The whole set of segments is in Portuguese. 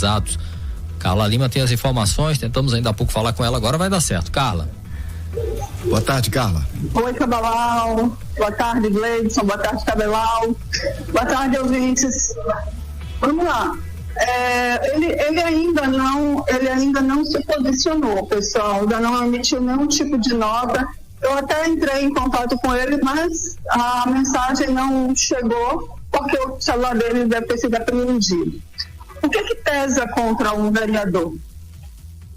atualizados. Carla Lima tem as informações, tentamos ainda há pouco falar com ela, agora vai dar certo. Carla. Boa tarde, Carla. Oi, Cabalau. Boa tarde, Gleidson. Boa tarde, Cabelau. Boa tarde, ouvintes. Vamos lá. Ele ainda não se posicionou, pessoal. Ainda não emitiu nenhum tipo de nota. Eu até entrei em contato com ele, mas a mensagem não chegou porque o celular dele deve ter sido apreendido. O que pesa contra um vereador?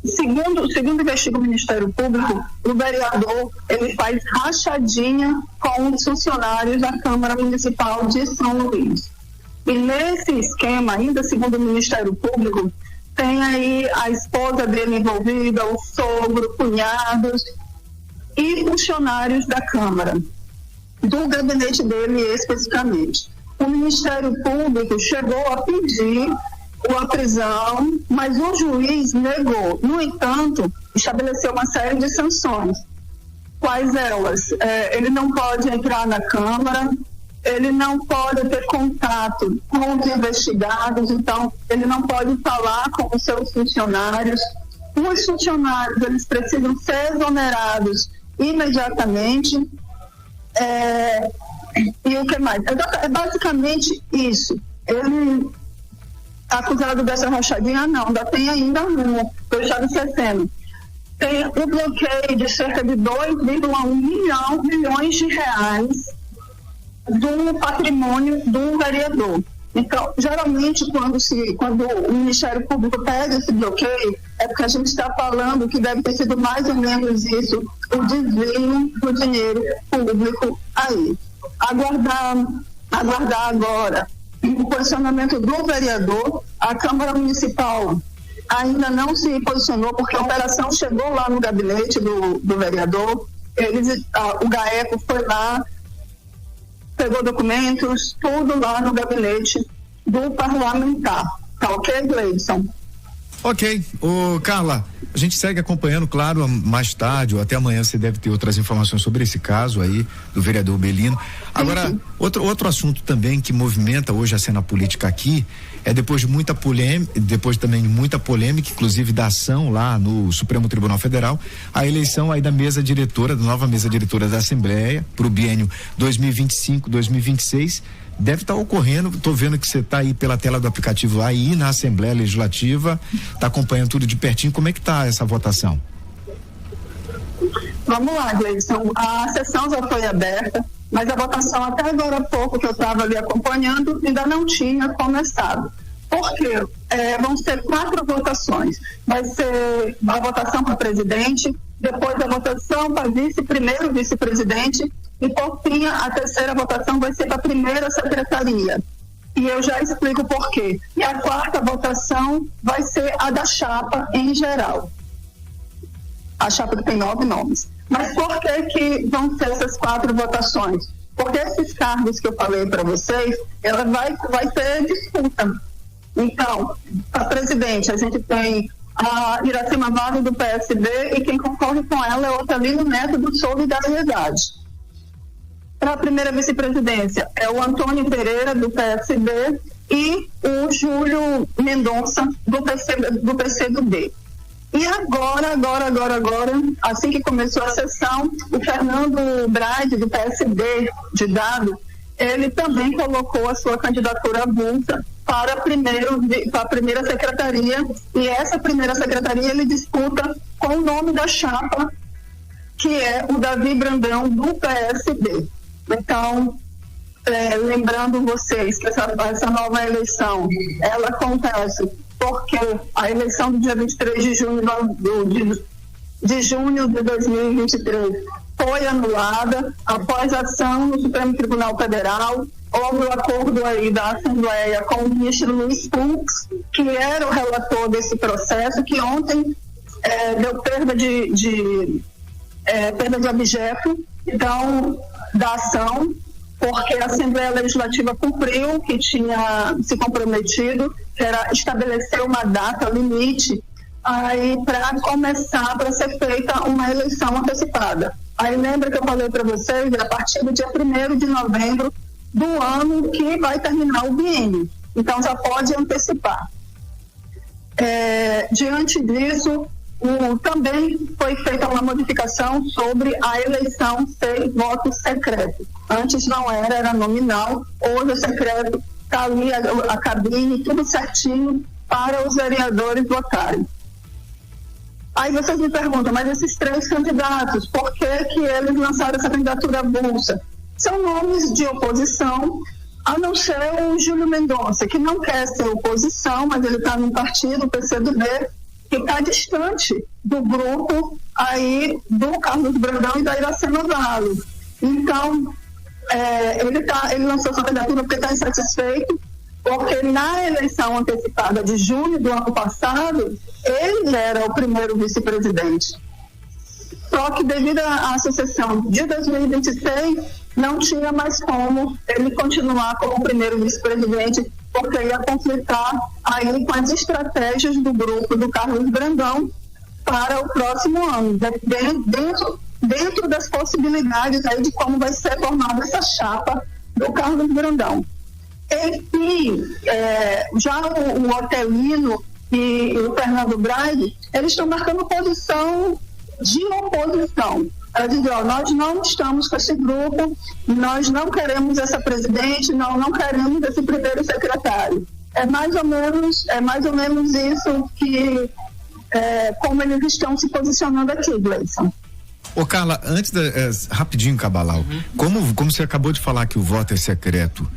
Segundo investiga o Ministério Público, o vereador ele faz rachadinha com os funcionários da Câmara Municipal de São Luís. E nesse esquema, ainda segundo o Ministério Público, tem aí a esposa dele envolvida, o sogro, cunhados e funcionários da Câmara, do gabinete dele especificamente. O Ministério Público chegou a pedir a prisão, mas o juiz negou. No entanto, estabeleceu uma série de sanções. Quais elas? Ele não pode entrar na Câmara, ele não pode ter contato com os investigados, então ele não pode falar com os seus funcionários. Os funcionários, eles precisam ser exonerados imediatamente. E o que mais? É basicamente isso. Ele acusado dessa rachadinha, não, ainda um, eu estava esquecendo. Tem o bloqueio de cerca de 2,1 milhões de reais do patrimônio do vereador. Então, geralmente, quando o Ministério Público pega esse bloqueio, é porque a gente está falando que deve ter sido mais ou menos isso, o desvio do dinheiro público aí. Aguardar agora o posicionamento do vereador. A Câmara Municipal ainda não se posicionou, porque a operação chegou lá no gabinete do vereador. O GAECO foi lá, pegou documentos, tudo lá no gabinete do parlamentar. Tá ok, Gleidson? Ok. Carla, a gente segue acompanhando, claro, mais tarde ou até amanhã você deve ter outras informações sobre esse caso aí do vereador Belino. Agora, outro assunto também que movimenta hoje a cena política aqui é depois de muita polêmica, inclusive da ação lá no Supremo Tribunal Federal, a eleição aí da nova mesa diretora da Assembleia para o biênio 2025-2026 deve estar ocorrendo. Estou vendo que você está aí pela tela do aplicativo aí na Assembleia Legislativa, está acompanhando tudo de pertinho. Como é que está essa votação? Vamos lá, Gleison. A sessão já foi aberta, mas a votação até agora há pouco que eu estava ali acompanhando ainda não tinha começado. Por quê? Vão ser 4 votações. Vai ser a votação para presidente, depois a votação para primeiro vice-presidente e, por fim, a terceira votação vai ser para a primeira secretaria. E eu já explico por quê. E a 4ª votação vai ser a da chapa em geral. A chapa que tem 9 nomes. Mas por que vão ser essas 4 votações? Porque esses cargos que eu falei para vocês, ela vai ter disputa. Então, para presidente, a gente tem a Iracema Vale do PSB e quem concorre com ela é o Otelino Neto do Solidariedade. Para a primeira vice-presidência é o Antônio Pereira do PSB e o Júlio Mendonça do PCdoB. E agora, assim que começou a sessão, o Fernando Braide do PSD de Dado, ele também colocou a sua candidatura avulsa para a primeira secretaria, e essa primeira secretaria ele disputa com o nome da chapa, que é o Davi Brandão do PSD. Então, lembrando vocês que essa nova eleição, ela acontece porque a eleição do dia 23 de junho de 2023 foi anulada após a ação no Supremo Tribunal Federal. Houve o acordo aí da Assembleia com o ministro Luiz Fux, que era o relator desse processo, que ontem deu perda de objeto, então, da ação, porque a Assembleia Legislativa cumpriu o que tinha se comprometido, que era estabelecer uma data limite aí para ser feita uma eleição antecipada. Aí lembra que eu falei para vocês, a partir do dia 1º de novembro do ano que vai terminar o biênio. Então já pode antecipar. diante disso, também foi feita uma modificação sobre a eleição ser voto secreto. Antes não era nominal, hoje é secreto, está ali a cabine, tudo certinho para os vereadores votarem. Aí vocês me perguntam, mas esses 3 candidatos, por que eles lançaram essa candidatura avulsa? São nomes de oposição, a não ser o Júlio Mendonça, que não quer ser oposição, mas ele está num partido, o PCdoB, que está distante do grupo aí do Carlos Brandão e da Iracema Vale. Então, ele lançou essa candidatura porque está insatisfeito, porque na eleição antecipada de junho do ano passado, ele era o primeiro vice-presidente. Só que devido à sucessão de 2026, não tinha mais como ele continuar como primeiro vice-presidente, porque ia conflitar aí com as estratégias do grupo do Carlos Brandão para o próximo ano, dentro das possibilidades aí de como vai ser formada essa chapa do Carlos Brandão. Enfim, já o Otelino e o Fernando Braide, eles estão marcando posição de oposição. Eles dizem, nós não estamos com esse grupo, nós não queremos essa presidente, não queremos esse primeiro secretário. É mais ou menos isso que, como eles estão se posicionando aqui, Gleison. Ô Carla, antes rapidinho, Cabalau, como você acabou de falar que o voto é secreto,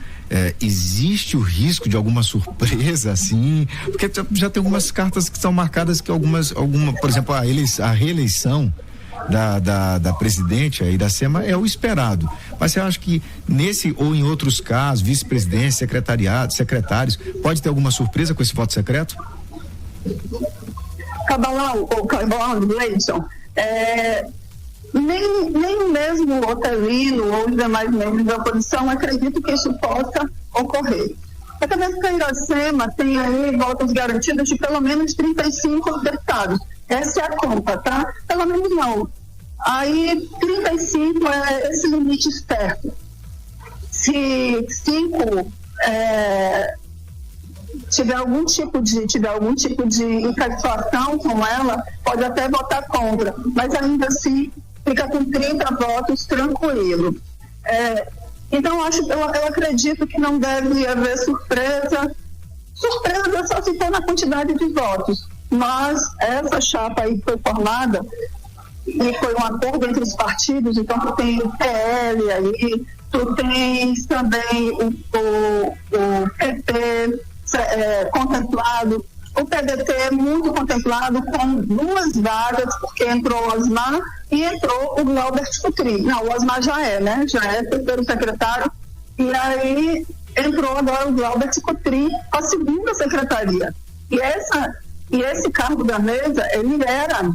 existe o risco de alguma surpresa assim? Porque já tem algumas cartas que são marcadas que por exemplo, a reeleição da presidente aí da SEMA é o esperado, mas você acha que nesse ou em outros casos, vice-presidência, secretários, pode ter alguma surpresa com esse voto secreto? Cabalau, Gleison, nem mesmo o Otelino ou os demais membros da oposição acredito que isso possa ocorrer. Até mesmo que a Iracema tem aí votos garantidos de pelo menos 35 deputados. Essa é a conta, tá? Pelo menos não. Aí 35 é esse limite certo. Se 5 tiver algum tipo de insatisfação com ela, pode até votar contra, mas ainda assim fica com 30 votos tranquilo. Então eu acredito que não deve haver surpresa. Surpresa é só se for na quantidade de votos. Mas essa chapa aí foi formada e foi um acordo entre os partidos, então tu tem o PL aí, tu tens também o PT contemplado, o PDT muito contemplado com 2 vagas, porque entrou o Osmar e entrou o Glaubert Futri. Não, o Osmar já é terceiro secretário, e aí entrou agora o Glaubert Futri com a 2ª secretaria. E esse cargo da mesa, ele era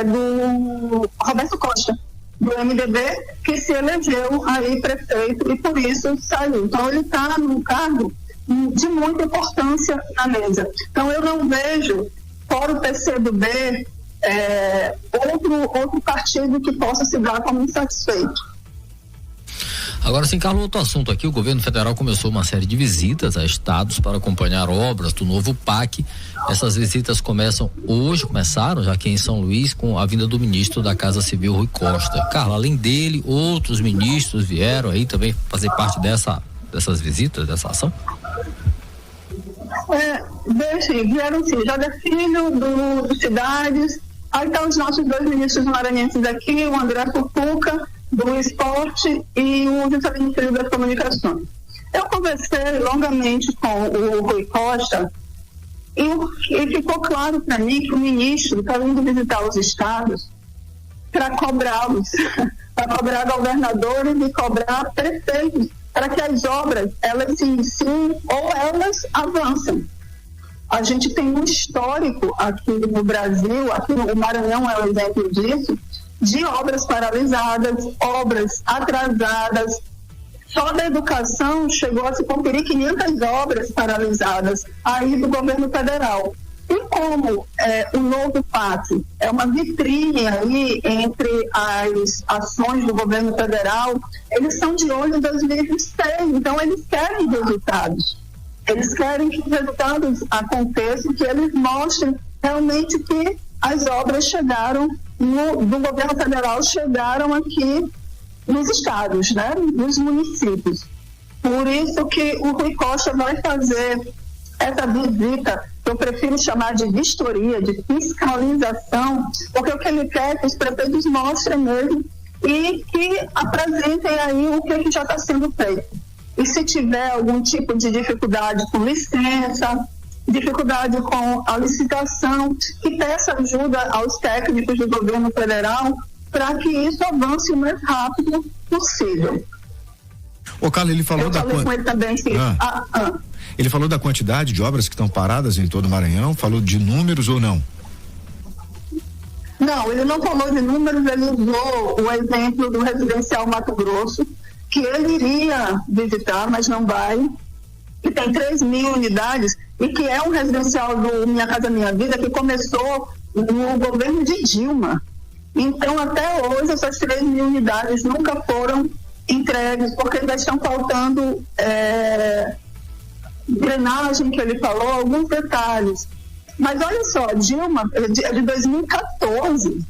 do Roberto Costa, do MDB, que se elegeu aí prefeito e por isso saiu. Então ele está num cargo de muita importância na mesa. Então eu não vejo, fora o PCdoB, outro partido que possa se dar como insatisfeito. Agora sim, Carlos, outro assunto aqui, o governo federal começou uma série de visitas a estados para acompanhar obras do novo PAC. Essas visitas começaram já aqui em São Luís com a vinda do ministro da Casa Civil, Rui Costa. Carla, além dele, outros ministros vieram aí também fazer parte dessas visitas, dessa ação? Vieram sim, Joga Filho, do Cidades, aí estão os nossos 2 ministros maranhenses aqui, o André Fufuca, do Esporte, e o vice-ministro das Comunicações. Eu conversei longamente com o Rui Costa e ficou claro para mim que o ministro está indo visitar os estados para cobrá-los, para cobrar governadores e cobrar prefeitos, para que as obras, elas se iniciem ou elas avancem. A gente tem um histórico aqui no Brasil, aqui no Maranhão é um exemplo disso, de obras paralisadas, obras atrasadas. Só da educação chegou a se conferir 500 obras paralisadas aí do governo federal. E como o novo PAC é uma vitrine aí entre as ações do governo federal, eles são de olho em 2026, então eles querem resultados. Eles querem que os resultados aconteçam, que eles mostrem realmente que as obras chegaram do governo federal, chegaram aqui nos estados, né, nos municípios. Por isso que o Rui Costa vai fazer essa visita, que eu prefiro chamar de vistoria, de fiscalização, porque o que ele quer é que os prefeitos mostrem mesmo e que apresentem aí o que já está sendo feito. E se tiver algum tipo de dificuldade com licença, dificuldade com a licitação, que peça ajuda aos técnicos do governo federal para que isso avance o mais rápido possível. Ô, Carla, ele falou com ele também, sim. Ele falou da quantidade de obras que estão paradas em todo o Maranhão, falou de números ou não? Não, ele não falou de números, ele usou o exemplo do residencial Mato Grosso, que ele iria visitar, mas não vai, que tem 3.000 unidades e que é um residencial do Minha Casa Minha Vida que começou no governo de Dilma. Então, até hoje, essas 3.000 unidades nunca foram entregues, porque ainda estão faltando drenagem, que ele falou, alguns detalhes. Mas olha só, Dilma é de 2014,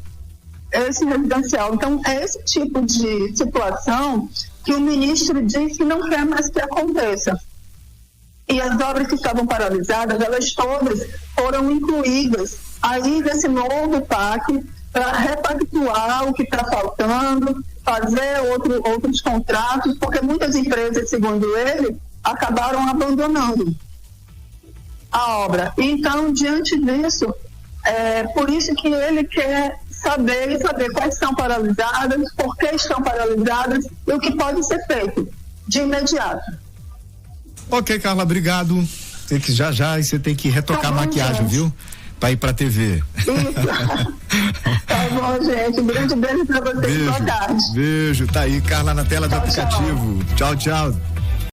esse residencial. Então, é esse tipo de situação que o ministro diz que não quer mais que aconteça. E as obras que estavam paralisadas, elas todas foram incluídas aí nesse novo PAC para repactuar o que está faltando, fazer outros contratos, porque muitas empresas, segundo ele, acabaram abandonando a obra. Então, diante disso, por isso que ele quer saber quais estão paralisadas, por que estão paralisadas e o que pode ser feito de imediato. Ok, Carla, obrigado. Tem que já você tem que retocar a maquiagem, gente, viu? Pra ir pra TV. Isso. Tá bom, gente. Um grande beijo pra vocês. Boa tarde. Beijo. Tá aí, Carla, na tela do aplicativo. Tchau, tchau.